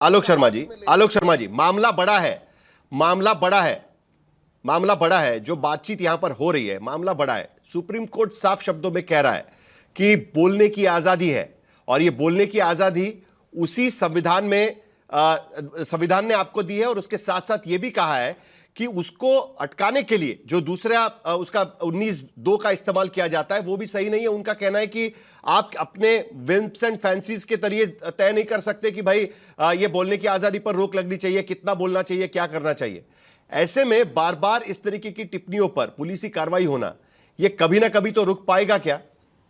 आलोक शर्मा जी, मामला बड़ा है, मामला बड़ा है, मामला बड़ा है। जो बातचीत यहां पर हो रही है, मामला बड़ा है। सुप्रीम कोर्ट साफ शब्दों में कह रहा है कि बोलने की आजादी है, और ये बोलने की आजादी उसी संविधान में संविधान ने आपको दी है, और उसके साथ साथ ये भी कहा है कि उसको अटकाने के लिए जो दूसरा उसका 19(2) का इस्तेमाल किया जाता है वो भी सही नहीं है। उनका कहना है कि आप अपने विम्स एंड फैंसीज के जरिए तय नहीं कर सकते कि भाई ये बोलने की आजादी पर रोक लगनी चाहिए, कितना बोलना चाहिए, क्या करना चाहिए। ऐसे में बार बार इस तरीके की टिप्पणियों पर पुलिसी कार्रवाई होना, ये कभी ना कभी तो रुक पाएगा क्या?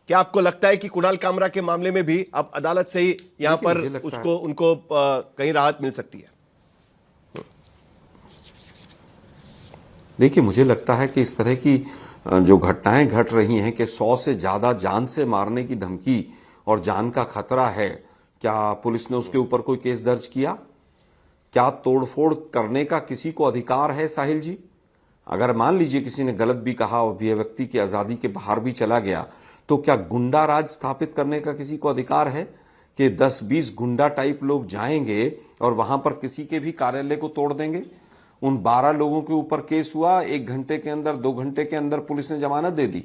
क्या आपको लगता है कि कुणाल कामरा के मामले में भी अब अदालत से ही यहां पर उसको उनको कहीं राहत मिल सकती है? देखिए, मुझे लगता है कि इस तरह की जो घटनाएं घट रही हैं कि 100 से ज्यादा जान से मारने की धमकी और जान का खतरा है, क्या पुलिस ने उसके ऊपर कोई केस दर्ज किया? क्या तोड़फोड़ करने का किसी को अधिकार है साहिल जी? अगर मान लीजिए किसी ने गलत भी कहा, अभिव्यक्ति की आजादी के बाहर भी चला गया, तो क्या गुंडा राज स्थापित करने का किसी को अधिकार है कि 10-20 गुंडा टाइप लोग जाएंगे और वहां पर किसी के भी कार्यालय को तोड़ देंगे? उन 12 लोगों के ऊपर केस हुआ, 1 घंटे के अंदर, 2 घंटे के अंदर पुलिस ने जमानत दे दी।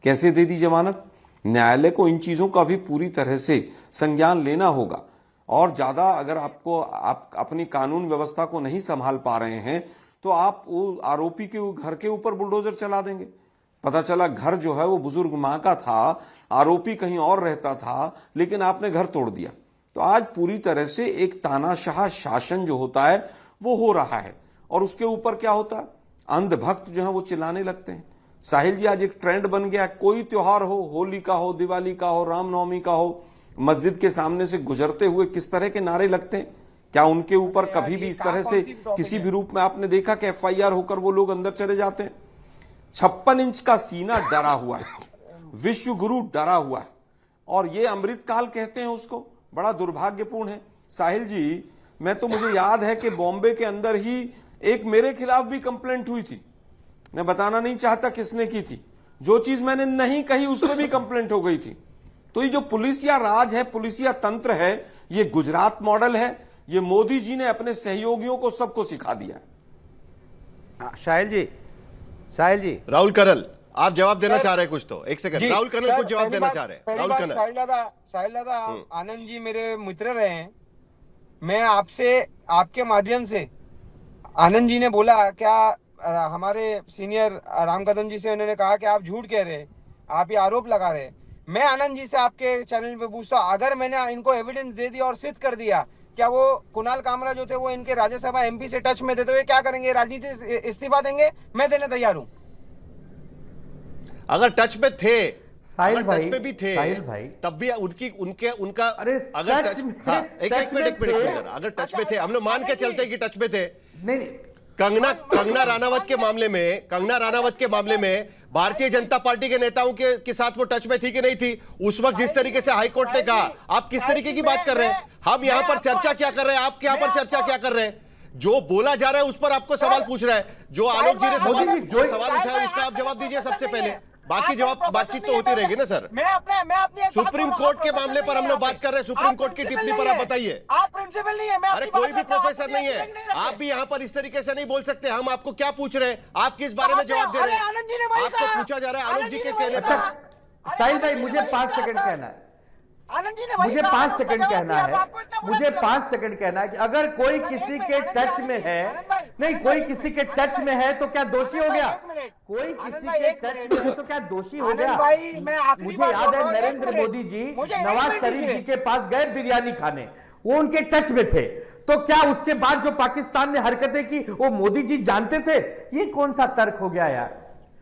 कैसे दे दी जमानत? न्यायालय को इन चीजों का भी पूरी तरह से संज्ञान लेना होगा। और ज्यादा अगर आप अपनी कानून व्यवस्था को नहीं संभाल पा रहे हैं तो आप वो आरोपी के घर के ऊपर बुलडोजर चला देंगे। पता चला घर जो है वो बुजुर्ग मां का था, आरोपी कहीं और रहता था, लेकिन आपने घर तोड़ दिया। तो आज पूरी तरह से एक तानाशाह शासन जो होता है वो हो रहा है, और उसके ऊपर क्या होता है, अंधभक्त जो है वो चिल्लाने लगते हैं। साहिल जी, आज एक ट्रेंड बन गया, कोई त्योहार हो, होली का हो, दिवाली का हो, रामनवमी का हो, मस्जिद के सामने से गुजरते हुए किस तरह के नारे लगते हैं। क्या उनके ऊपर कभी भी इस तरह से किसी भी रूप में आपने देखा कि FIR होकर वो लोग अंदर चले जाते हैं? 56 इंच का सीना डरा हुआ है, विश्व गुरु डरा हुआ है, और ये अमृतकाल कहते हैं उसको। बड़ा दुर्भाग्यपूर्ण है साहिल जी। मुझे याद है कि बॉम्बे के अंदर ही एक मेरे खिलाफ भी कंप्लेंट हुई थी, मैं बताना नहीं चाहता किसने की थी। जो चीज मैंने नहीं कही उस पर भी कंप्लेंट हो गई थी। तो ये जो पुलिसिया राज है, पुलिसिया तंत्र है, ये गुजरात मॉडल है। ये मोदी जी ने अपने सहयोगियों को सबको सिखा दिया है। साहिल जी, राहुल करल, आप जवाब देना चाह रहे हैं कुछ? तो एक सेकंड, राहुल करल कुछ जवाब देना चाह रहे हैं। राहुल करल, साहिल दादा, आनंद जी मेरे मित्र रहे हैं। मैं आपसे, आपके माध्यम से, आनंद जी ने बोला क्या, हमारे सीनियर राम कदम जी से उन्होंने कहा कि आप झूठ कह रहे हैं, आप ये आरोप लगा रहे हैं। मैं आनंद जी से आपके चैनल पे पूछता हूं, अगर मैंने इनको एविडेंस दे दिया और सिद्ध कर दिया, क्या वो कुणाल कामरा जो थे वो इनके राज्यसभा MP से टच में थे, तो ये क्या करेंगे? राजनीति से इस्तीफा देंगे? मैं देने तैयार हूं। अगर टच में थे, साहिल भाई, टच में भी थे, साहिल भाई, तब भी उनका अरे अगर टच, एक मिनट, अगर टच में थे, हम लोग मान के चलते कि टच में थे। नहीं, कंगना राणावत के मामले में भारतीय जनता पार्टी के नेताओं के साथ वो टच में थी कि नहीं थी? उस वक्त जिस तरीके से हाईकोर्ट ने कहा, आप किस तरीके की बात कर रहे हैं? हम यहाँ पर चर्चा क्या कर रहे हैं, आप यहाँ पर चर्चा क्या कर रहे हैं? जो बोला जा रहा है उस पर आपको सवाल पूछ रहा है। जो आलोक जी ने सवाल उठाया उसका आप जवाब दीजिए सबसे पहले, बाकी जवाब बातचीत तो होती रहेगी ना सर। सुप्रीम कोर्ट के मामले पर हम लोग बात कर रहे हैं, सुप्रीम कोर्ट की टिप्पणी पर आप बताइए। आप प्रिंसिपल नहीं है, मैं अरे कोई भी प्रोफेसर नहीं है, आप भी यहाँ पर इस तरीके से नहीं बोल सकते। हम आपको क्या पूछ रहे हैं, आप किस बारे में जवाब दे रहे हैं? आपको पूछा जा रहा है आलोक जी के कहने पर। साहिल भाई, मुझे 5 सेकंड कहना है, आनंद जी ने मुझे 5 सेकंड कहना है, मुझे 5 सेकंड कहना है कि अगर कोई किसी के टच में है, नहीं, कोई किसी के टच में है तो क्या दोषी हो गया? कोई किसी के टच में है तो क्या दोषी हो गया? मुझे याद है नरेंद्र मोदी जी नवाज शरीफ जी के पास गए बिरयानी खाने, वो उनके टच में थे, तो क्या उसके बाद जो पाकिस्तान ने हरकतें की वो मोदी जी जानते थे? ये कौन सा तर्क हो गया यार?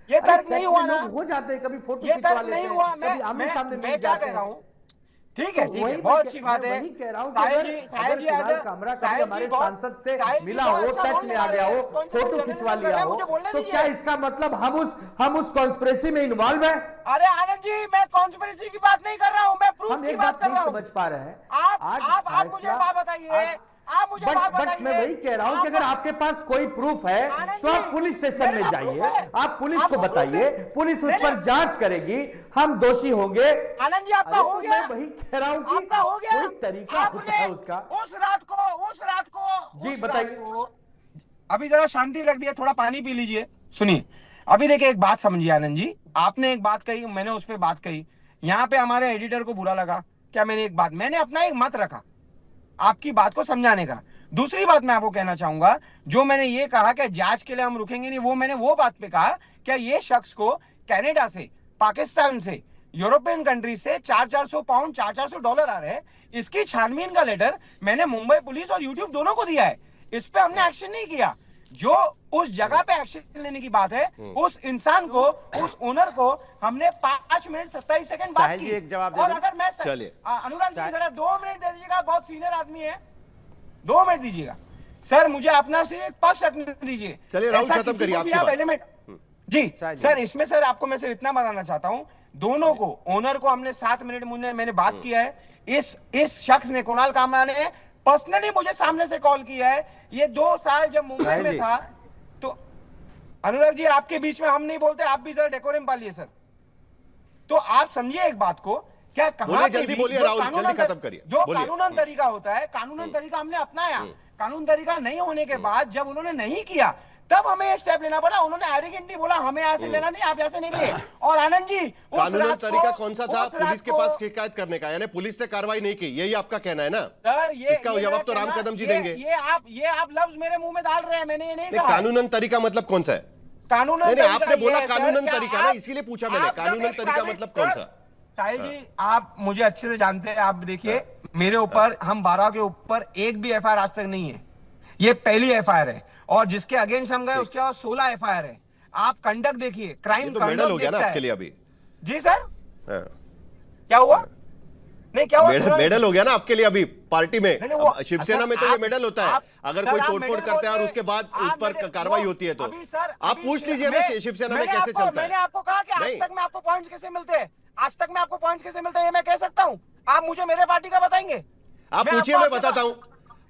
ये तर्क नहीं हुआ ना, हो जाते हैं, कभी फोटो ये खिंचवा तर्क लेते नहीं हैं, हुआ। कभी आमने सामने मिल क्या जाते कह रहा हैं। हूँ? ठीक है, बहुत अच्छी बात है। वही कह रहा हूं कि अगर कुणाल कामरा कभी हमारे सांसद से मिला हो, टच में आ गया हो, फोटो खिंचवा लिया हो, तो क्या इसका मतलब हम उस कॉन्स्पिरेसी में इन्वॉल्व है? अरे आनंद जी, मैं कॉन्स्पिरेसी की बात नहीं कर रहा हूं, मैं प्रूफ की बात कर रहा हूं। समझ पा रहे हैं आप मुझे बात बताइए, आप मुझे बात बट मैं बताइए। वही कह रहा हूं कि अगर आपके पास कोई प्रूफ है आनंद तो आप जी, पुलिस स्टेशन मेरे में पास जाइए, proof है। आप पुलिस को आपको proof बताइए, है? पुलिस उस नहीं, पर नहीं। जांच करेगी, हम दोषी होंगे। आनंद जी आपका अरे हो तो गया, मैं वही कह रहा हूं कि आपका हो गया। कोई तरीका होता है उसका। उस रात को जी, उस बताइए। रात को अभी जरा शांति रख दिया, थोड़ा पानी पी लीजिए। सुनिए, अभी देखिए एक बात समझिए आनंद जी, आपने एक बात कही, मैंने उस पर बात कही, यहाँ पे हमारे एडिटर को बुरा लगा क्या? मैंने अपना एक मत रखा आपकी बात को समझाने का। दूसरी बात मैं आपको कहना चाहूंगा, जो मैंने ये कहा कि जांच के लिए हम रुकेंगे नहीं, वो मैंने वो बात पे कहा कि ये शख्स को कनाडा से, पाकिस्तान से, यूरोपियन कंट्री से 400 पाउंड, 400 डॉलर आ रहे हैं। इसकी छानबीन का लेटर मैंने मुंबई पुलिस और यूट्यूब दोनों को दिया है। इस पे हमने एक्शन नहीं किया। जो उस जगह पे एक्शन लेने की बात है, उस इंसान को, उस ओनर को हमने 5 मिनट 27 सेकंड बात साहिल की। जी, एक जवाब दे और दो। अगर मैं चलिए। अनुराग जी जरा 2 मिनट दे दीजिएगा, बहुत सीनियर आदमी है, 2 मिनट दीजिएगा सर, मुझे अपना से एक पक्ष रखने दीजिए। चलिए, राहुल, ऐसा खत्म किसी करिए को भी आपकी आप बात। एलिमेंट जी साहिल जी। सर, इसमें सर आपको मैं सिर्फ इतना बताना चाहता हूं, दोनों को, ओनर को हमने 7 मिनट मैंने बात किया है। इस शख्स ने, कुणाल कामरा ने पर्सनली मुझे सामने से कॉल किया है। ये 2 साल जब मुंबई साहिल में जी। था तो अनुराग जी आपके बीच में हम नहीं बोलते, आप भी जरा डेकोरम पालिए सर। तो आप समझिए एक बात को, क्या बोलिए, कहां जल्दी बोलिए राहुल, जल्दी खत्म करिए। जो बोलिए। कानूनन तरीका होता है, कानूनन तरीका हमने अपनाया। कानून तरीका नहीं होने के बाद जब उन्होंने नहीं किया, तब हमें ये स्टेप लेना पड़ा। उन्होंने एरोगेंटली बोला हमें यहां से लेना नहीं, आप यहां से नहीं लिए। और आनंद जी, उस कानूनन रात को- तरीका कौन सा था? उस रात पुलिस के को- पास शिकायत करने का, यानी पुलिस ने कार्रवाई नहीं की, यही आपका कहना है ना? सर इसका जवाब तो राम कदम जी देंगे। ये आप लफ्ज मेरे मुंह में डाल रहे हैं, मैंने ये नहीं नहीं, कहा। कानूनन तरीका मतलब कौन सा है? कानूनन नहीं, तरीका आपने बोला ये है, सर, कानूनन क्या तरीका ना, आप- इसीलिए पूछा मैंने, आप जब कानूनन एक तरीका प्राइवेट- मतलब कौन सा? साहिल जी, आप मुझे अच्छे से जानते हैं। आप देखिए, मेरे ऊपर, हम 12 के ऊपर एक भी एफआईआर आज तक नहीं है। ये पहली एफआईआर है, और जिसके अगेंस्ट हम गए उसके बाद 16 एफआईआर है। आप कंडक्ट देखिए, क्राइम ये तो मेडल हो गया ना आपके लिए अभी। जी सर, हाँ। क्या हुआ? नहीं, क्या हुआ? मेडल हो गया ना आपके लिए अभी पार्टी में। नहीं, वो- अब शिवसेना सर, में तो ये आप- मेडल होता है, आप- अगर सर, कोई आप तोड़फोड़ मेडल करता है और बोल उसके बाद रहे हैं, उस पर आप कार्रवाई मेडल- होती है तो अभी सर, आप अभी पूछ लीजिए ना शिवसेना में मैंने कैसे आपको- चलता मैंने है। आपको कहा कि आज नहीं। तक में आपको पॉइंट्स कैसे मिलते हैं, आज तक में आपको पॉइंट्स कैसे मिलते हैं, ये मैं कह सकता हूँ। आप मुझे मेरे पार्टी का बताएंगे? आप मैं पूछिए, आपको मैं आपके बताता हूँ। सर,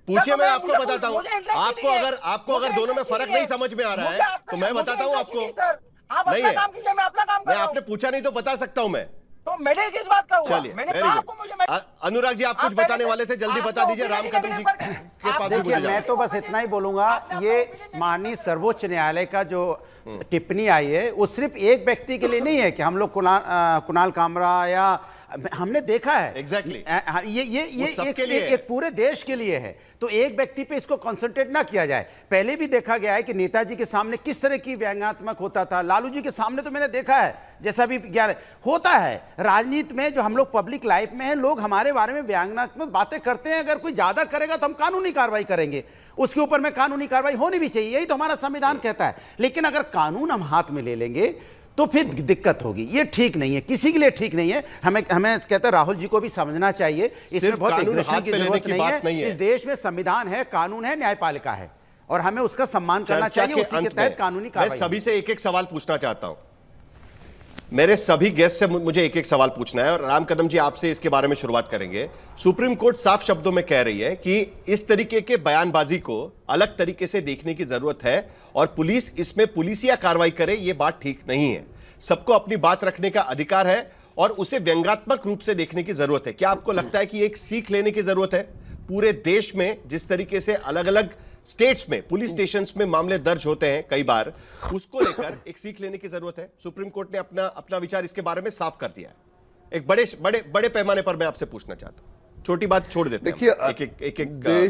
पूछिए, तो मैं मैं- आपको मुझे- बताता हूँ। मुझे interest ही आपको नहीं है। अगर मुझे दोनों में interest ही फर्क नहीं नहीं है। समझ में आ रहा मुझे है आपका- तो मैं मुझे बताता हूँ interest ही आपको। नहीं, सर, आप नहीं अपना है। काम कीजिए, मैं अपना काम कर नहीं, रहा हूँ। आपने पूछा नहीं तो बता सकता हूँ मैं। तो मेडल किस बात का हुआ? चलिए, मैंने वेरी कहा गुड। आपको, मुझे अनुराग जी, आप कुछ पहले बताने से- वाले थे, जल्दी आपका बता दीजिए। राम opinion कदम जी मेरे के पर- पास भी देखिए, मुझे मैं जाना तो बस इतना ही बोलूंगा, ये माननीय सर्वोच्च न्यायालय का जो टिप्पणी आई है वो सिर्फ एक व्यक्ति के लिए नहीं है कि हम लोग कुणाल कामरा या हमने देखा है। Exactly. ये वो सबके लिए है। एक पूरे देश के लिए है, तो एक व्यक्ति पे इसको कंसंट्रेट ना किया जाए। पहले भी देखा गया है कि नेताजी के सामने किस तरह की व्यंग्यात्मक होता था, लालू जी के सामने तो मैंने देखा है जैसा भी ज्ञान होता है। राजनीति में जो हम लोग पब्लिक लाइफ में हैं, लोग हमारे बारे में व्यंग्यात्मक बातें करते हैं। अगर कोई ज्यादा करेगा तो हम कानूनी कार्रवाई करेंगे, उसके ऊपर में कानूनी कार्रवाई होनी भी चाहिए, यही तो हमारा संविधान कहता है। लेकिन अगर कानून हम हाथ में ले लेंगे तो फिर दिक्कत होगी। ये ठीक नहीं है, किसी के लिए ठीक नहीं है। हमें कहते हैं राहुल जी को भी समझना चाहिए, इसमें सिर्फ बहुत कानून एग्रेशन हाथ की पे लेने जरूरत की बात नहीं नहीं है। है। इस देश में संविधान है, कानून है, न्यायपालिका है, और हमें उसका सम्मान करना चर्चा चाहिए। के उसी के अंत तहत में कानूनी मैं कार्रवाई सभी से एक एक सवाल पूछना चाहता हूं। मेरे सभी गेस्ट से मुझे एक एक सवाल पूछना है, और राम कदम जी आपसे इसके बारे में शुरुआत करेंगे। सुप्रीम कोर्ट साफ शब्दों में कह रही है कि इस तरीके के बयानबाजी को अलग तरीके से देखने की जरूरत है, और पुलिस इसमें पुलिसिया कार्रवाई करे, यह बात ठीक नहीं है। सबको अपनी बात रखने का अधिकार है और उसे व्यंग्यात्मक रूप से देखने की जरूरत है। क्या आपको लगता है कि एक सीख लेने की जरूरत है? पूरे देश में जिस तरीके से अलग अलग स्टेट्स में पुलिस स्टेशंस में मामले दर्ज होते हैं कई बार, उसको लेकर एक सीख लेने की जरूरत है। सुप्रीम कोर्ट ने अपना विचार इसके बारे में साफ कर दिया है। एक बड़े पैमाने पर मैं आपसे पूछना चाहता हूं, छोटी बात छोड़ देते हैं। देखिए,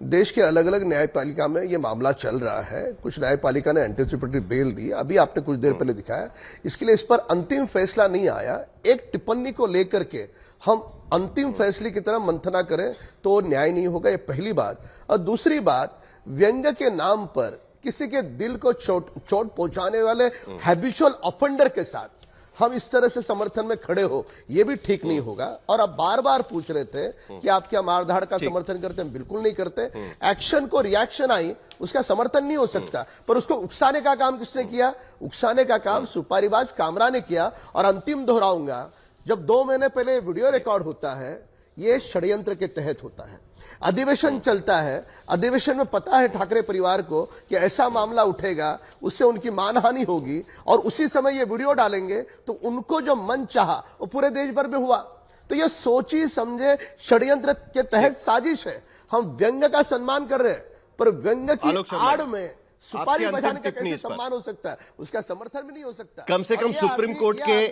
देश के अलग अलग न्यायपालिका में ये मामला चल रहा है। कुछ न्यायपालिका ने एंटीसिपेटरी बेल दी, अभी आपने कुछ देर पहले दिखाया। इसके लिए इस पर अंतिम फैसला नहीं आया। एक टिप्पणी को लेकर के हम अंतिम फैसले की तरह मंथना करें तो न्याय नहीं होगा, ये पहली बात। और दूसरी बात, व्यंग्य के नाम पर किसी के दिल को चोट पहुंचाने वाले हैबिचुअल ऑफेंडर के साथ हम इस तरह से समर्थन में खड़े हो, ये भी ठीक नहीं होगा। और अब बार बार पूछ रहे थे कि आप क्या मारधाड़ का समर्थन करते हैं? बिल्कुल नहीं करते। एक्शन को रिएक्शन आई, उसका समर्थन नहीं हो सकता, पर उसको उकसाने का काम किसने किया? उकसाने का काम सुपारीबाज कामरा ने किया। और अंतिम दोहराऊंगा, जब 2 महीने पहले वीडियो रिकॉर्ड होता है ये षड्यंत्र के तहत होता है। अधिवेशन चलता है, अधिवेशन में पता है ठाकरे परिवार को कि ऐसा मामला उठेगा, उससे उनकी मानहानि होगी, और उसी समय ये वीडियो डालेंगे तो उनको जो मन चाहा वो पूरे देश भर में हुआ। तो ये सोची समझे षड्यंत्र के तहत साजिश है। हम व्यंग्य का सम्मान कर रहे हैं, पर व्यंग्य की आड़ में सुपारी बजाने का कैसे सम्मान हो सकता है? उसका समर्थन भी नहीं हो सकता। कम से कम सुप्रीम कोर्ट के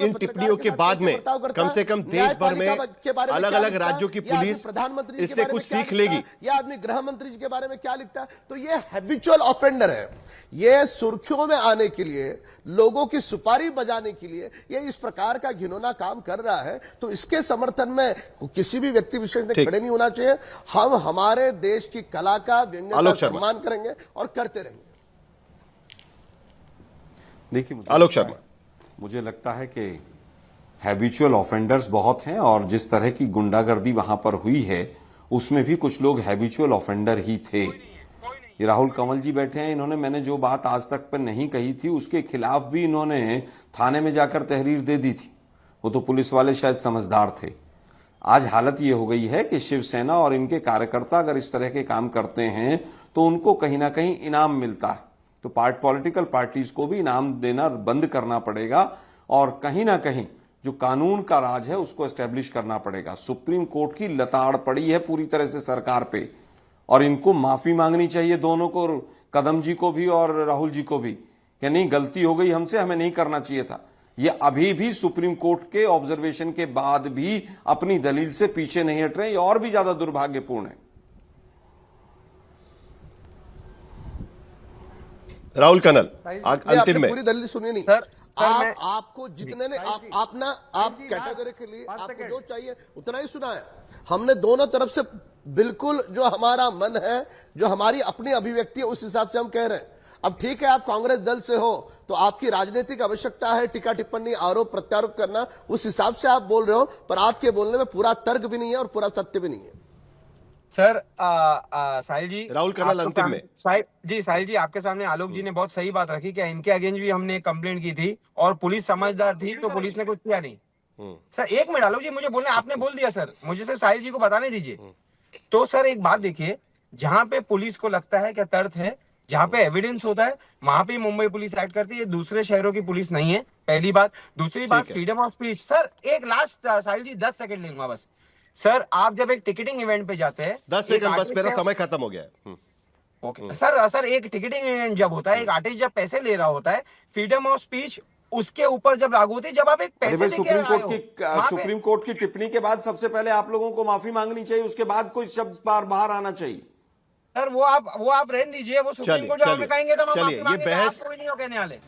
इन टिप्पणियों के बाद में कम से कम देश भर में अलग अलग राज्यों की पुलिस प्रधानमंत्री इससे कुछ सीख लेगी। यह आदमी गृह मंत्री जी के बारे में क्या लिखता है? तो ये हैबिचुअल ऑफेंडर है। ये सुर्खियों में आने के लिए, लोगों की सुपारी बजाने के लिए ये इस प्रकार का घिनौना काम कर रहा है। तो इसके समर्थन में किसी भी व्यक्ति विशेष ने खड़े नहीं होना चाहिए। हम हमारे देश की कला का, व्यंग्य का सम्मान करेंगे और करते रहेंगे। देखिए आलोक शर्मा, मुझे लगता है कि हैबिचुअल ऑफेंडर्स बहुत हैं, और जिस तरह की गुंडागर्दी वहां पर हुई है उसमें भी कुछ लोग हैबिचुअल ऑफेंडर ही थे। ये राहुल कंवल जी बैठे हैं, इन्होंने मैंने जो बात आज तक पर नहीं कही थी उसके खिलाफ भी इन्होंने थाने में जाकर तहरीर दे दी थी। वो तो पुलिस वाले शायद समझदार थे। आज हालत ये हो गई है कि शिवसेना और इनके कार्यकर्ता अगर इस तरह के काम करते हैं तो उनको कहीं ना कहीं इनाम मिलता है। तो पॉलिटिकल पार्टीज को भी इनाम देना बंद करना पड़ेगा, और कहीं ना कहीं जो कानून का राज है उसको एस्टेब्लिश करना पड़ेगा। सुप्रीम कोर्ट की लताड़ पड़ी है पूरी तरह से सरकार पे, और इनको माफी मांगनी चाहिए दोनों को, कदम जी को भी और राहुल जी को भी, कि नहीं गलती हो गई हमसे, हमें नहीं करना चाहिए था। ये अभी भी सुप्रीम कोर्ट के ऑब्जर्वेशन के बाद भी अपनी दलील से पीछे नहीं हट रहे। ये और भी ज्यादा दुर्भाग्यपूर्ण है। राहुल कनल अंतिम में पूरी दलील सुनिए नहीं सर, आपको जितने ने आप कैटेगरी के लिए आपको जो चाहिए उतना ही सुना है। हमने दोनों तरफ से बिल्कुल जो हमारा मन है, जो हमारी अपनी अभिव्यक्ति है, उस हिसाब से हम कह रहे हैं। अब ठीक है, आप कांग्रेस दल से हो तो आपकी राजनीतिक आवश्यकता है टीका टिप्पणी, आरोप प्रत्यारोप करना, उस हिसाब से आप बोल रहे हो, पर आपके बोलने में पूरा तर्क भी नहीं है और पूरा सत्य भी नहीं है। सर साहिल जी, राहुल कनल अंतिम में। साहिल जी, आपके सामने आलोक जी ने बहुत सही बात रखी कि इनके अगेंस्ट भी हमने कंप्लेंट की थी और पुलिस समझदार थी तो पुलिस ने कुछ किया नहीं। सर एक मिनट आलोक जी, मुझे बोलने, आपने बोल दिया सर, मुझे सिर्फ साहिल जी को बताने दीजिए। तो सर एक बात देखिए, जहां पे पुलिस को लगता है क्या तर्क है, जहां पे एविडेंस होता है, वहां पे मुंबई पुलिस एक्ट करती है। दूसरे शहरों की पुलिस नहीं है, पहली बात। दूसरी बात, फ्रीडम ऑफ स्पीच। सर एक लास्ट साहिल जी 10 सेकंड लूंगा बस। सर आप जब एक टिकटिंग इवेंट पे जाते हैं, 10 सेकंड बस, मेरा समय खत्म हो गया है। ओके सर, एक टिकटिंग इवेंट जब होता है, एक आर्टिस्ट जब पैसे ले रहा होता है, फ्रीडम ऑफ स्पीच उसके ऊपर जब लागू होती है, जब आप एक पैसे सुप्रीम कोर्ट की टिप्पणी के बाद सबसे पहले आप लोगों को माफी मांगनी चाहिए, उसके बाद कोई शब्द बाहर आना चाहिए। सर वो आप रहने दीजिए, वो सुप्रीम कोर्ट जो हमें कहेंगे तो हम माफी मांगेंगे, आप कोई नहीं हो कहने वाले।